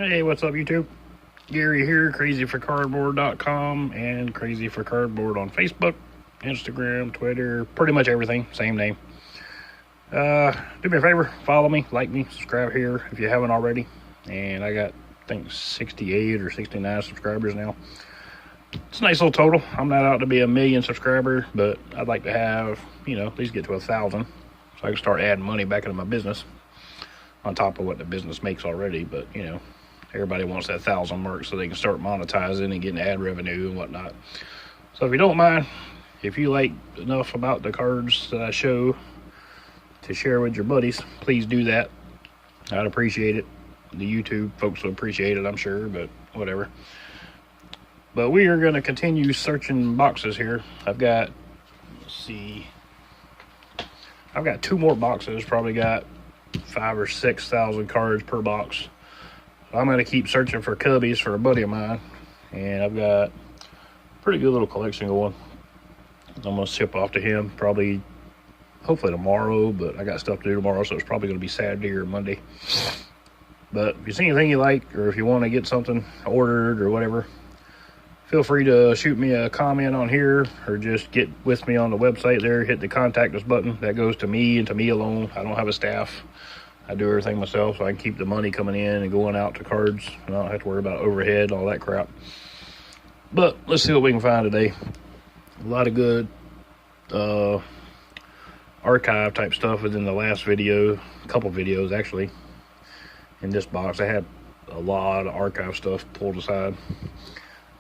Hey, what's up, YouTube? Gary here, crazyforcardboard.com and Crazy for Cardboard on Facebook, Instagram, Twitter, pretty much everything, same name. Do me a favor, follow me, like me, subscribe here if you haven't already. And I got, I think, 68 or 69 subscribers now. It's a nice little total. I'm not out to be a million subscriber, but I'd like to have, at least get to 1,000 so I can start adding money back into my business on top of what the business makes already. But, everybody wants that 1,000 mark so they can start monetizing and getting ad revenue and whatnot. So if you don't mind, if you like enough about the cards that I show to share with your buddies, please do that. I'd appreciate it. The YouTube folks will appreciate it, I'm sure, but whatever. But we are going to continue searching boxes here. I've got, I've got 2 more boxes, probably got 5,000 or 6,000 cards per box. I'm going to keep searching for cubbies for a buddy of mine, and I've got a pretty good little collection going. I'm going to ship off to him probably, hopefully tomorrow, but I got stuff to do tomorrow, so it's probably going to be Saturday or Monday. But if you see anything you like, or if you want to get something ordered or whatever, feel free to shoot me a comment on here, or just get with me on the website there, hit the contact us button. That goes to me and to me alone. I don't have a staff. I do everything myself, so I can keep the money coming in and going out to cards. I don't have to worry about overhead, all that crap. But let's see what we can find today. A lot of good archive type stuff within the last video, a couple videos actually. In this box, I had a lot of archive stuff pulled aside.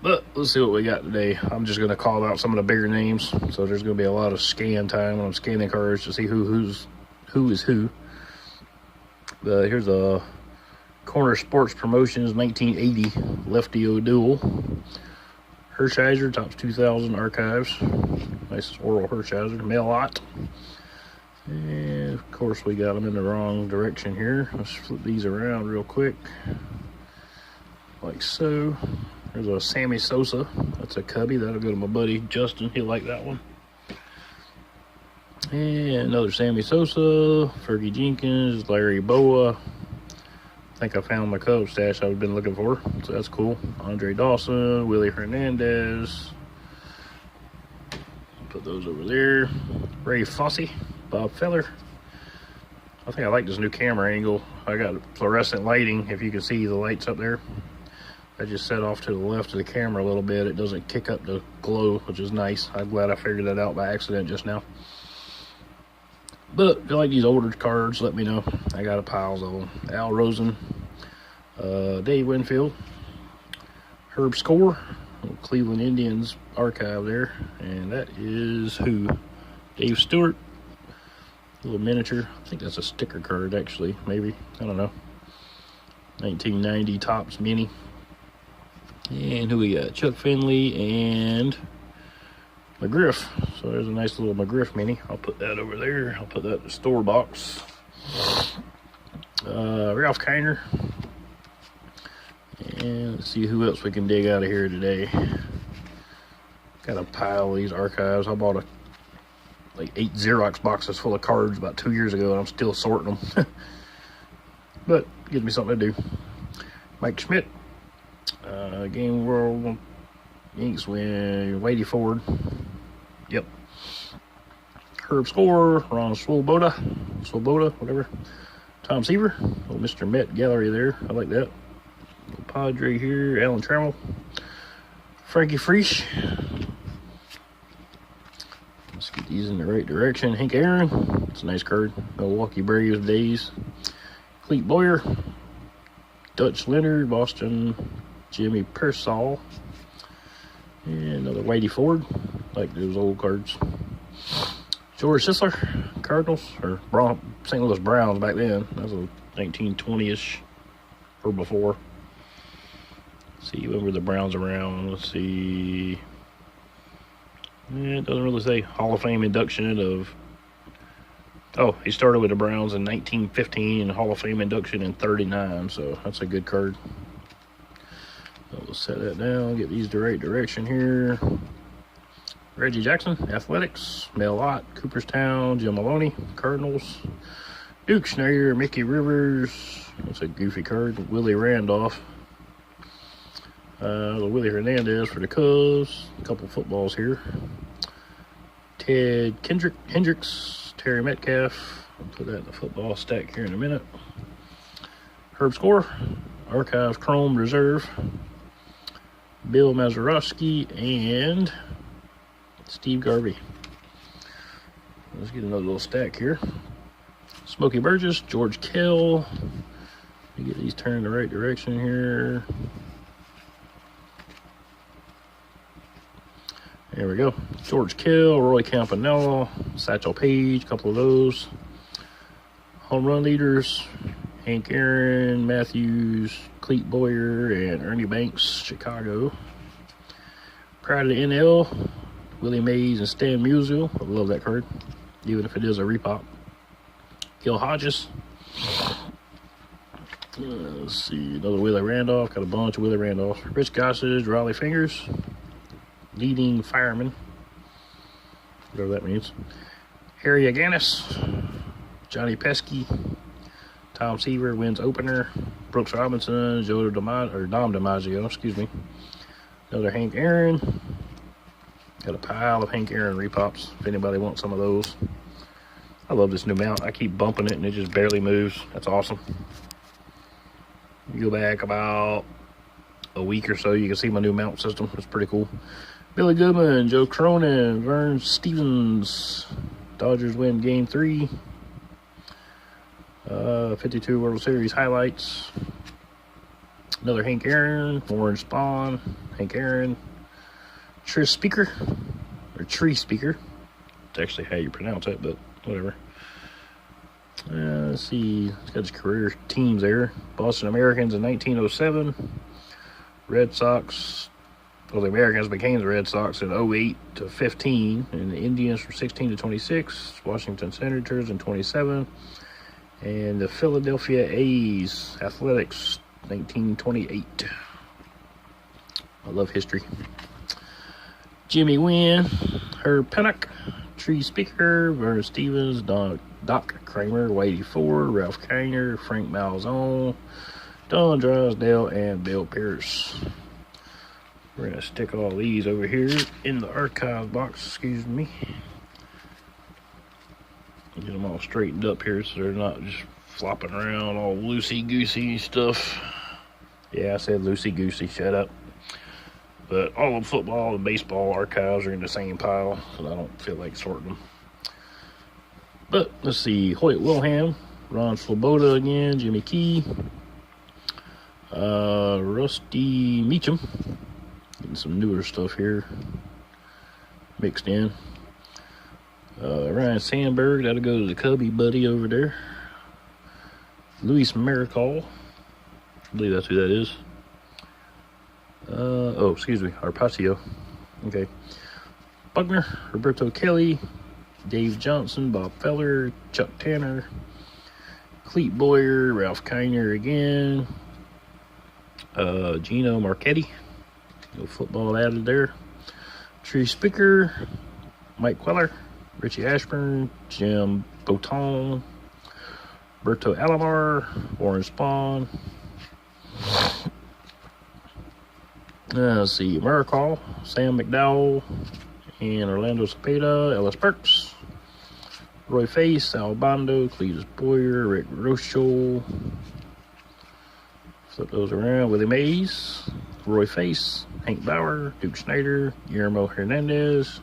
But let's see what we got today. I'm just going to call out some of the bigger names, so there's going to be a lot of scan time when I'm scanning cards to see who is who. Here's a Corner Sports Promotions 1980 Lefty O'Duel. Hershiser, Tops 2000 Archives. Nice Oral Hershiser, mail lot. And of course we got them in the wrong direction here. Let's flip these around real quick. Like so. There's a Sammy Sosa. That's a cubby. That'll go to my buddy Justin. He'll like that one. And another Sammy Sosa, Fergie Jenkins, Larry Boa. I think I found my Cubs stash I've been looking for, so that's cool. Andre Dawson, Willie Hernandez. Put those over there. Ray Fosse, Bob Feller. I think I like this new camera angle. I got fluorescent lighting, if you can see the lights up there. I just set off to the left of the camera a little bit. It doesn't kick up the glow, which is nice. I'm glad I figured that out by accident just now. But if you like these older cards, let me know. I got a piles of them. Al Rosen, Dave Winfield, Herb Score, Cleveland Indians archive there. And that is who? Dave Stewart. A little miniature. I think that's a sticker card, actually. Maybe. I don't know. 1990 Topps Mini. And who we got? Chuck Finley and McGriff. So there's a nice little McGriff mini. I'll put that over there. I'll put that in the store box. Ralph Kiner. And let's see who else we can dig out of here today. Got a pile of these archives. I bought like 8 Xerox boxes full of cards about 2 years ago, and I'm still sorting them. But gives me something to do. Mike Schmidt. Game World Inks win Whitey Ford. Yep. Herb Score, Ron Swoboda, whatever. Tom Seaver, little Mr. Met gallery there. I like that. Little Padre here, Alan Trammell, Frankie Freesh. Let's get these in the right direction. Hank Aaron, it's a nice card. Milwaukee Braves days. Clete Boyer, Dutch Leonard, Boston, Jimmy Persall. And another Whitey Ford, like those old cards. George Sisler, Cardinals, or St. Louis Browns back then. That was a 1920-ish or before. Let's see, when were the Browns around? Let's see. It doesn't really say. Hall of Fame induction of. Oh, he started with the Browns in 1915 and Hall of Fame induction in 39. So that's a good card. We'll set that down, get these the right direction here. Reggie Jackson, Athletics, Mel Ott, Cooperstown, Jim Maloney, Cardinals, Duke Snyder, Mickey Rivers. That's a goofy card. Willie Randolph. Willie Hernandez for the Cubs. A couple footballs here. Ted Hendricks, Terry Metcalf. I'll put that in the football stack here in a minute. Herb Score, Archives Chrome Reserve. Bill Mazeroski and Steve Garvey. Let's get another little stack here. Smokey Burgess, George Kell. Let me get these turned the right direction here. There we go. George Kell, Roy Campanella, Satchel Paige, a couple of those. Home run leaders, Hank Aaron, Matthews, Cleet Boyer, and Ernie Banks, Chicago. Pride of the NL, Willie Mays and Stan Musial. I love that card, even if it is a repop. Gil Hodges. Let's see, another Willie Randolph. Got a bunch of Willie Randolph. Rich Gossage, Raleigh Fingers. Leading Fireman, whatever that means. Harry Aganis, Johnny Pesky, Tom Seaver wins opener. Brooks Robinson, Dom DiMaggio, excuse me. Another Hank Aaron. Got a pile of Hank Aaron repops if anybody wants some of those. I love this new mount. I keep bumping it and it just barely moves. That's awesome. You go back about a week or so, you can see my new mount system. It's pretty cool. Billy Goodman, Joe Cronin, Vern Stevens. Dodgers win Game 3. 52 World Series highlights. Another Hank Aaron, Warren Spahn, Hank Aaron. Tree Speaker. It's actually how you pronounce it, but whatever. Let's see. It's got his career teams there. Boston Americans in 1907. Red Sox. Well, the Americans became the Red Sox in 08 to 15, and the Indians from 16 to 26, Washington Senators in 27, and the Philadelphia A's Athletics 1928. I love history. Jimmy Wynn, Herb Pennock, Tree Speaker, Vern Stevens, Doc Kramer, Whitey Ford, Ralph Kiner, Frank Malzone, Don Drysdale, and Bill Pierce. We're going to stick all these over here in the archive box, excuse me. Get them all straightened up here so they're not just flopping around all loosey-goosey stuff. Yeah, I said loosey-goosey, shut up. But all of football and baseball archives are in the same pile, so I don't feel like sorting them. But let's see, Hoyt Wilhelm, Ron Swoboda again, Jimmy Key, Rusty Meacham. Getting some newer stuff here mixed in. Ryan Sandberg, that'll go to the Cubby buddy over there. Luis Miracle, I believe that's who that is. Arpacio. Okay. Buckner, Roberto Kelly, Dave Johnson, Bob Feller, Chuck Tanner, Cleet Boyer, Ralph Kiner again, Gino Marchetti. No football added there. Tree Speaker, Mike Queller, Richie Ashburn, Jim Bouton, Berto Alomar, Warren Spahn. Let's see, Miracle, Sam McDowell, and Orlando Cepeda, Ellis Burks, Roy Face, Al Bondo, Cletus Boyer, Rick Rochelle. Flip those around. Willie Mays, Roy Face, Hank Bauer, Duke Snyder, Guillermo Hernandez.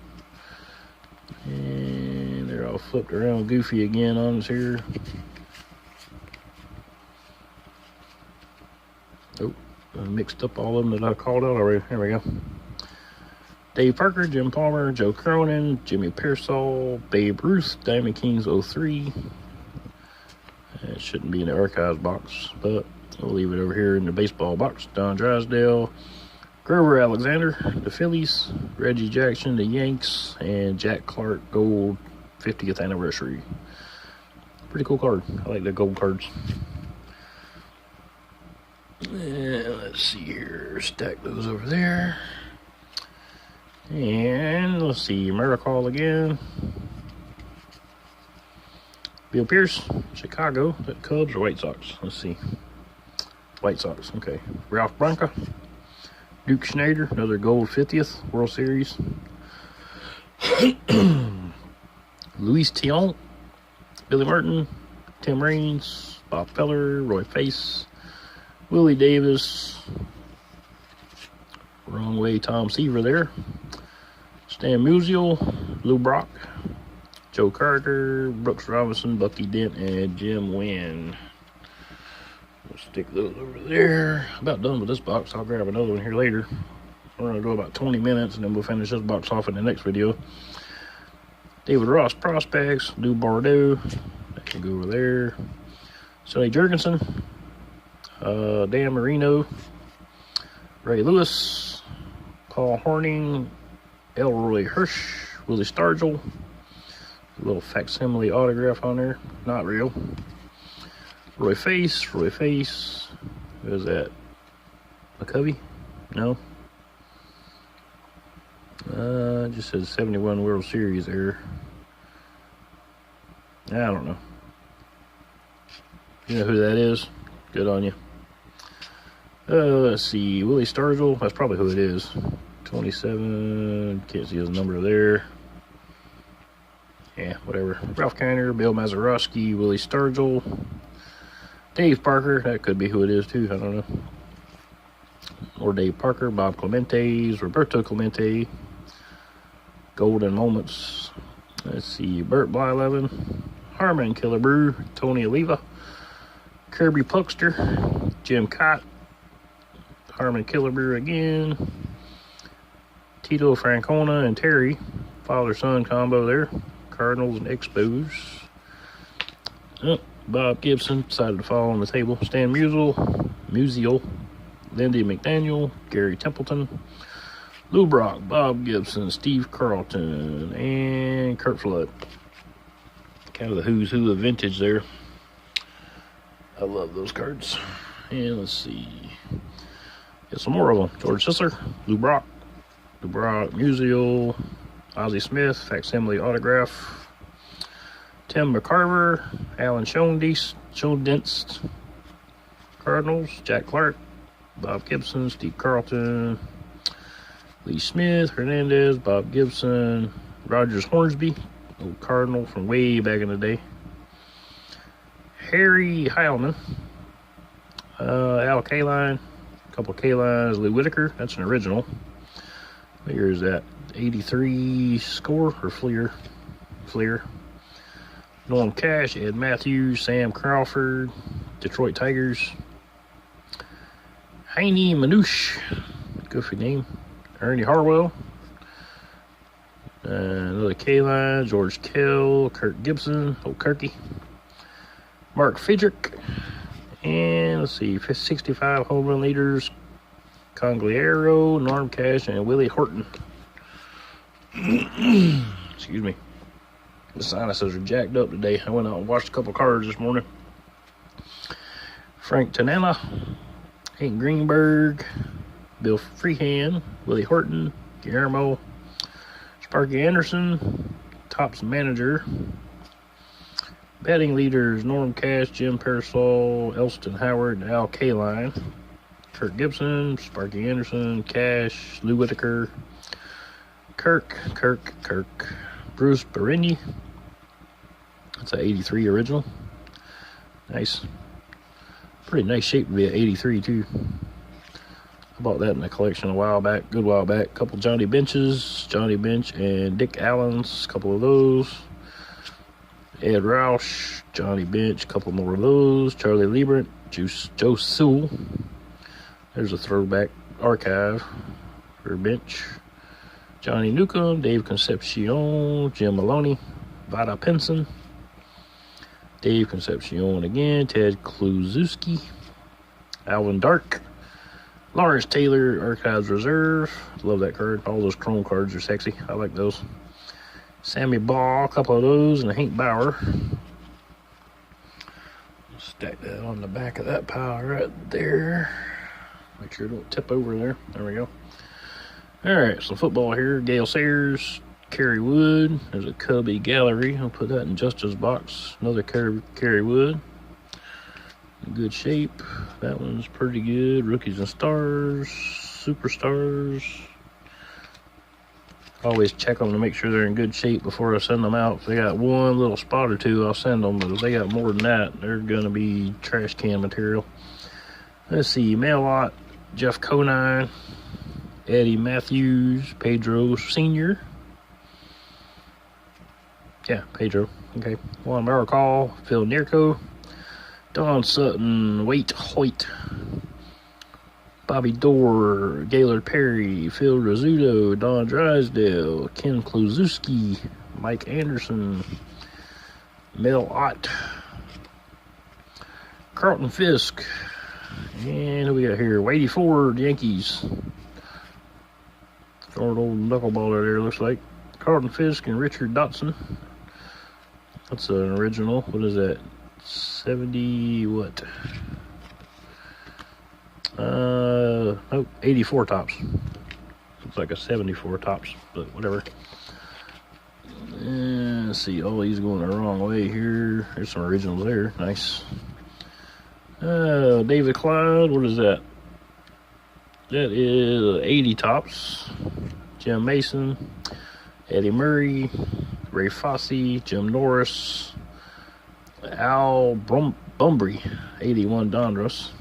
And they're all flipped around goofy again on us here. Oh, I mixed up all of them that I called out already. There we go. Dave Parker, Jim Palmer, Joe Cronin, Jimmy Pearsall, Babe Ruth, Diamond Kings 03. It shouldn't be in the archives box, but we'll leave it over here in the baseball box. Don Drysdale, Grover Alexander, the Phillies, Reggie Jackson, the Yanks, and Jack Clark Gold 50th anniversary. Pretty cool card. I like the gold cards. And let's see here. Stack those over there. And let's see. Miracle again. Bill Pierce, Chicago. Is that Cubs or White Sox? Let's see. White Sox, okay. Ralph Branca, Duke Schneider, another gold 50th World Series. Luis Tion, Billy Martin, Tim Raines, Bob Feller, Roy Face, Willie Davis, wrong way, Tom Seaver there, Stan Musial, Lou Brock, Joe Carter, Brooks Robinson, Bucky Dent, and Jim Wynn. We'll stick those over there. About done with this box. I'll grab another one here later. We're going to go about 20 minutes, and then we'll finish this box off in the next video. David Ross Prospects, Lou Bordeaux, that can go over there. Sonny Jurgensen, Dan Marino, Ray Lewis, Paul Horning, Elroy Hirsch, Willie Stargell. A little facsimile autograph on there, not real. Roy Face. Who is that? McCovey? No. Just says 71 World Series there. I don't know. You know who that is? Good on you. Let's see. Willie Stargell. That's probably who it is. 27. Can't see his number there. Yeah, whatever. Ralph Kiner, Bill Mazeroski, Willie Stargell, Dave Parker. That could be who it is too. I don't know. Or Dave Parker, Bob Clementes, Roberto Clemente. Golden Moments. Let's see. Bert Blyleven, Harmon Killebrew, Tony Oliva, Kirby Puckster, Jim Cott, Harmon Killebrew again, Tito Francona and Terry, father-son combo there. Cardinals and Expos. Oh, Bob Gibson decided to fall on the table. Stan Musial, Lindy McDaniel, Gary Templeton, Lou Brock, Bob Gibson, Steve Carlton, and Kurt Flood. Kind of the who's who of vintage there. I love those cards. And let's see. Get some more of them. George Sisler, Lou Brock, Musial, Ozzie Smith, facsimile autograph. Tim McCarver, Alan Schoendienst, Cardinals, Jack Clark, Bob Gibson, Steve Carlton, Lee Smith, Hernandez, Bob Gibson, Rogers Hornsby, old Cardinal from way back in the day. Harry Heilman, Al Kaline, a couple of Kalines, Lou Whitaker, that's an original. What year is that? 83 score or Fleer? Norm Cash, Ed Matthews, Sam Crawford, Detroit Tigers. Heine Manouche, goofy name. Ernie Harwell, another K-Line, George Kell, Kurt Gibson, old Kirky, Mark Fidrick, and let's see, 65 home run leaders, Congliero, Norm Cash, and Willie Horton. Excuse me. The sinuses are jacked up today. I went out and watched a couple cards this morning. Frank Tanana, Hank Greenberg, Bill Freehand, Willie Horton, Guillermo, Sparky Anderson, Topps manager. Batting leaders, Norm Cash, Jim Parasol, Elston Howard, and Al Kaline. Kurt Gibson, Sparky Anderson, Cash, Lou Whitaker, Kirk, Bruce Barini. That's an 83 original. Nice. Pretty nice shape to be an 83 too. I bought that in the collection a while back, good while back. Couple Johnny Bench and Dick Allen's, a couple of those. Ed Roush, Johnny Bench, couple more of those. Charlie Liebert, Joe Sewell. There's a throwback archive for Bench. Johnny Newcomb, Dave Concepcion, Jim Maloney, Vada Pinson, Dave Concepcion again, Ted Kluszewski, Alvin Dark, Lawrence Taylor, Archives Reserve. Love that card. All those chrome cards are sexy. I like those. Sammy Ball, a couple of those, and Hank Bauer. Stack that on the back of that pile right there. Make sure it don't tip over there. There we go. All right, some football here. Gale Sayers, Kerry Wood. There's a Cubby Gallery. I'll put that in Justice box. Another Kerry Wood. In good shape. That one's pretty good. Rookies and Stars. Superstars. Always check them to make sure they're in good shape before I send them out. If they got one little spot or two, I'll send them. But if they got more than that, they're going to be trash can material. Let's see. Mail lot. Jeff Conine. Eddie Matthews. Pedro Sr. Yeah, Pedro. Okay. Juan Maricall. Phil Nierko. Don Sutton. Waite Hoyt. Bobby Dorr, Gaylord Perry, Phil Rizzuto, Don Drysdale, Ken Klozewski, Mike Anderson, Mel Ott, Carlton Fisk, and who we got here? Wadey Ford, Yankees. Short old knuckleballer there, looks like. Carlton Fisk and Richard Dotson. That's an original. What is that? 70 what? Nope, 84 tops. Looks like a 74 tops, but whatever. And let's see, all these going the wrong way here. There's some originals there, nice. David Clyde, what is that? That is 80 tops. Jim Mason, Eddie Murray, Ray Fosse, Jim Norris, Al Bumbry, 81 Donruss.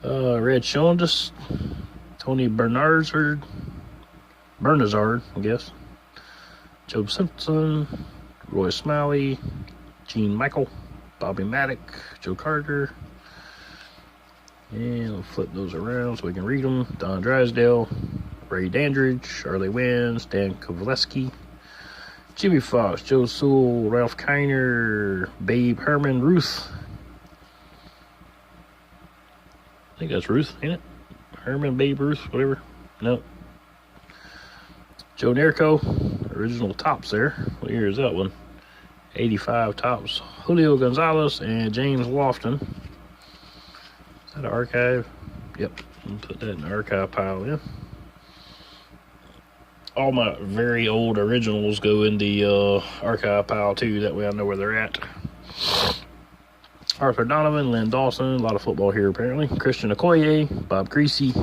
Red Shondas, Tony Bernazard, I guess. Joe Simpson, Roy Smiley, Gene Michael, Bobby Maddock, Joe Carter. And we'll flip those around so we can read them. Don Drysdale, Ray Dandridge, Charlie Wynn, Stan Kovaleski, Jimmy Fox, Joe Sewell, Ralph Kiner, Babe Herman, Ruth. I think that's Ruth, ain't it? Herman, Babe Ruth, whatever. No. Joe Nierko, original tops there. What year is that one? 85 tops. Julio Gonzalez and James Lofton. Is that an archive? Yep. I'll put that in the archive pile, yeah. All my very old originals go in the archive pile too. That way I know where they're at. Arthur Donovan, Lynn Dawson, a lot of football here apparently. Christian Okoye, Bob Greasy.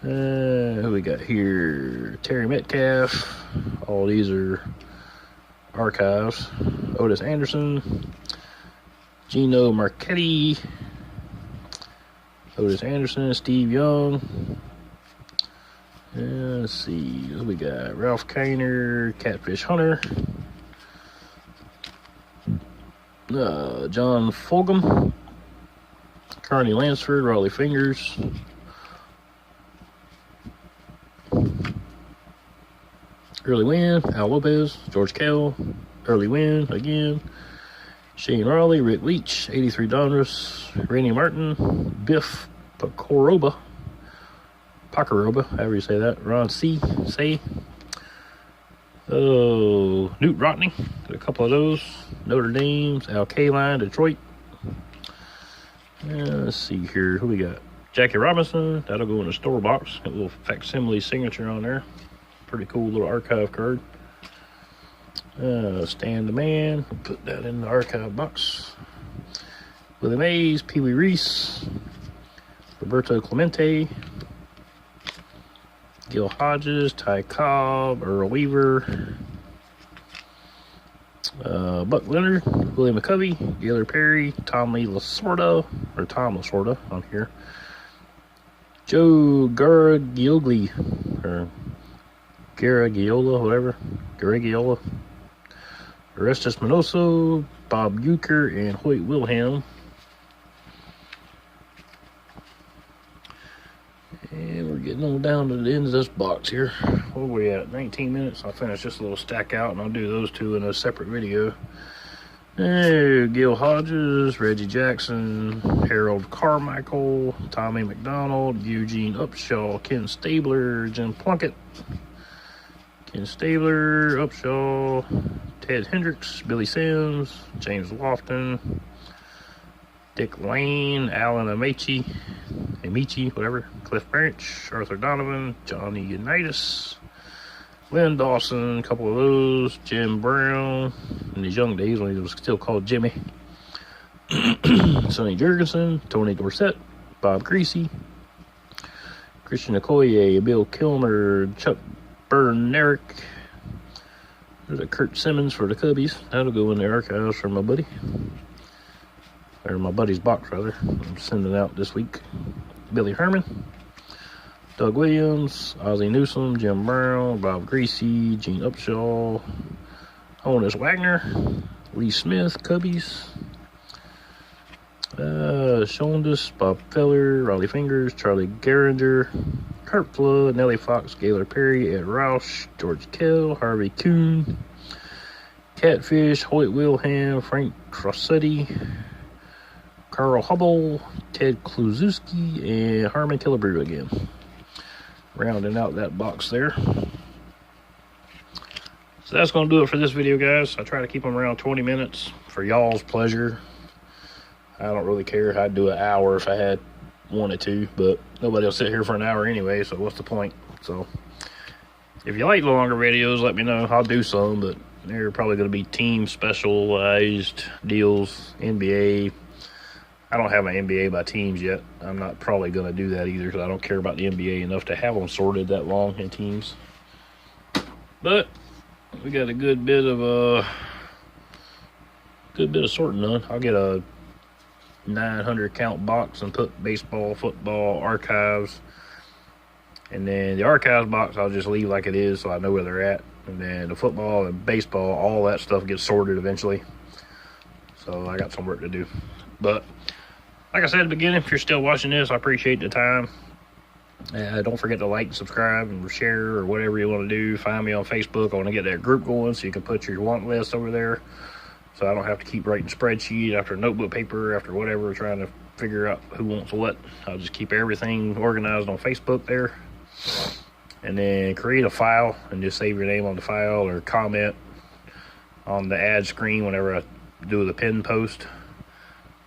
Who we got here? Terry Metcalf. All these are archives. Otis Anderson, Gino Marchetti, Otis Anderson, Steve Young. Let's see, who we got? Ralph Kiner, Catfish Hunter. John Fulgham, Carney Lansford, Raleigh Fingers, Early Wynn, Al Lopez, George Kell, Early Wynn again, Shane Raleigh, Rick Leach, 83 Donruss, Randy Martin, Biff Pacoroba, however you say that, Ron Say. Oh, Newt Rottney, a couple of those. Notre Dame's, Al Kaline, Detroit. Let's see here, who we got? Jackie Robinson, that'll go in the store box. A little facsimile signature on there. Pretty cool little archive card. Stan the Man, put that in the archive box. Willie Mays, Pee Wee Reese, Roberto Clemente, Gil Hodges, Ty Cobb, Earl Weaver, Buck Leonard, Willie McCovey, Gaylord Perry, Tom Lasorda on here, Joe Garagiola, or Garagiola, whatever, Garagiola, Orestes Minoso, Bob Euchre, and Hoyt Wilhelm. And we're getting on down to the end of this box here. What are we at? 19 minutes. I'll finish this little stack out and I'll do those two in a separate video. Hey, Gil Hodges, Reggie Jackson, Harold Carmichael, Tommy McDonald, Eugene Upshaw, Ken Stabler, Jim Plunkett, Ken Stabler, Upshaw, Ted Hendricks, Billy Sims, James Lofton, Dick Lane, Alan Ameche, Amici, whatever, Cliff Branch, Arthur Donovan, Johnny Unitas, Lynn Dawson, a couple of those, Jim Brown, in his young days when he was still called Jimmy, Sonny Jurgensen, Tony Dorsett, Bob Greasy, Christian Okoye, Bill Kilmer, Chuck Bernerick. There's a Kurt Simmons for the Cubbies. That'll go in the archives for my buddy. Or my buddy's box, rather. I'm sending out this week. Billy Herman, Doug Williams, Ozzie Newsome, Jim Brown, Bob Greasy, Gene Upshaw, Honus Wagner, Lee Smith, Cubbies, Shondas, Bob Feller, Raleigh Fingers, Charlie Garinger, Kurt Flood, Nellie Fox, Gaylor Perry, Ed Roush, George Kell, Harvey Kuhn, Catfish, Hoyt Wilhelm, Frank Crossetti, Carl Hubble, Ted Kluszewski, and Harmon Killebrew again. Rounding out that box there. So that's going to do it for this video, guys. I try to keep them around 20 minutes for y'all's pleasure. I don't really care. I'd do an hour if I had wanted to, but nobody will sit here for an hour anyway, so what's the point? So if you like the longer videos, let me know. I'll do some, but they're probably going to be team specialized deals, NBA. I don't have an NBA by teams yet. I'm not probably going to do that either because I don't care about the NBA enough to have them sorted that long in teams. But we got a good bit of sorting done. I'll get a 900 count box and put baseball, football, archives, and then the archives box I'll just leave like it is so I know where they're at. And then the football and baseball, all that stuff gets sorted eventually. So I got some work to do. But like I said at the beginning, if you're still watching this, I appreciate the time. Don't forget to like, subscribe, and share, or whatever you want to do. Find me on Facebook. I want to get that group going so you can put your want list over there. So I don't have to keep writing spreadsheet after notebook paper, after whatever, trying to figure out who wants what. I'll just keep everything organized on Facebook there. And then create a file and just save your name on the file or comment on the ad screen whenever I do the pin post.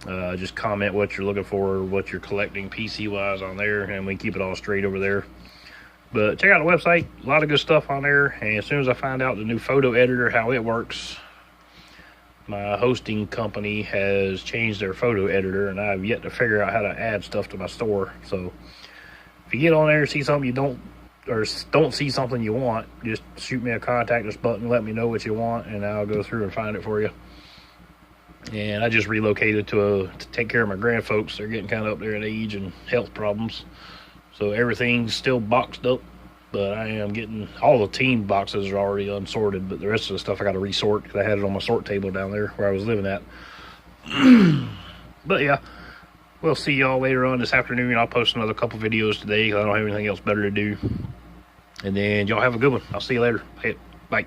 Just comment what you're looking for, what you're collecting PC-wise on there, and we keep it all straight over there. But check out the website. A lot of good stuff on there. And as soon as I find out the new photo editor, how it works, my hosting company has changed their photo editor, and I've yet to figure out how to add stuff to my store. So if you get on there and see something you don't see something you want, just shoot me a contact us button, let me know what you want, and I'll go through and find it for you. And I just relocated to take care of my grandfolks. They're getting kind of up there in age and health problems. So everything's still boxed up, but I am getting, all the team boxes are already unsorted, but the rest of the stuff I got to resort because I had it on my sort table down there where I was living at. But yeah, we'll see y'all later on this afternoon. I'll post another couple videos today because I don't have anything else better to do. And then y'all have a good one. I'll see you later. Bye.